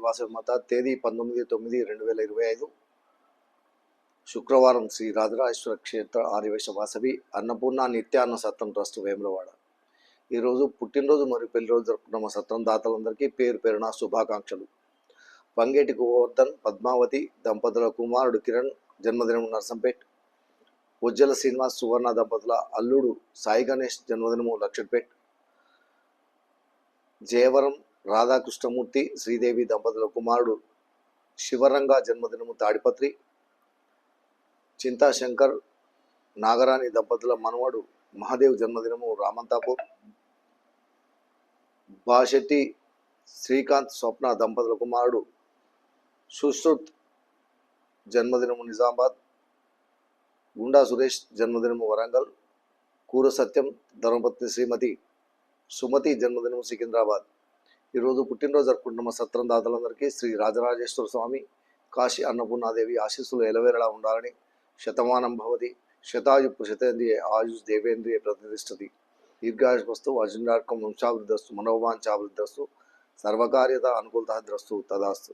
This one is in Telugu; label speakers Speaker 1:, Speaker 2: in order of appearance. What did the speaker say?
Speaker 1: వాసవి మాత తేదీ 19/9/2025 శుక్రవారం శ్రీ రాజరాజేశ్వర క్షేత్ర ఆర్యవైశ్య వాసవి అన్నపూర్ణ నిత్యాన్న సత్రం ట్రస్ట్ వేములవాడ. ఈరోజు పుట్టినరోజు మరియు పెళ్లి రోజు జరుపుకున్న మా సత్రం దాతలందరికీ పేరు పేరున శుభాకాంక్షలు. పంగేటి గోవర్ధన్ పద్మావతి దంపతుల కుమారుడు కిరణ్ జన్మదినం నర్సంపేట్. ఉజ్జల శ్రీనివాస్ సువర్ణ దంపతుల అల్లుడు సాయి గణేష్ జన్మదినము లక్షడ్పేట్. జయవరం రాధాకృష్ణమూర్తి శ్రీదేవి దంపతుల కుమారుడు శివరంగ జన్మదినము తాడిపత్రి. చింతాశంకర్ నాగరాణి దంపతుల మనవడు మహాదేవ్ జన్మదినము రామంతాపూర్. బాషెట్టి శ్రీకాంత్ స్వప్న దంపతుల కుమారుడు సుశ్రుత్ జన్మదినము నిజామాబాద్. గుండా సురేష్ జన్మదినము వరంగల్. కూర సత్యం ధర్మపత్ని శ్రీమతి సుమతి జన్మదినము సికింద్రాబాద్. ఈరోజు పుట్టినరోజు జరుపుకుంటున్న సత్రం దాతలందరికీ శ్రీ రాజరాజేశ్వర స్వామి కాశీ అన్నపూర్ణాదేవి ఆశీస్సులు ఎలవేళలా ఉండాలని. శతమానం భవతి శతాయు పురుషతేంద్రియ ఆయుష్ దేవేంద్రియ ప్రతిష్టతి దీర్ఘాయుష్మస్తు అర్జునార్కం వంశాభివృద్ధస్తు మనోవాంఛాభివృద్ధస్తు సర్వకార్యత అనుకూలత ద్రస్తు తదాస్తు.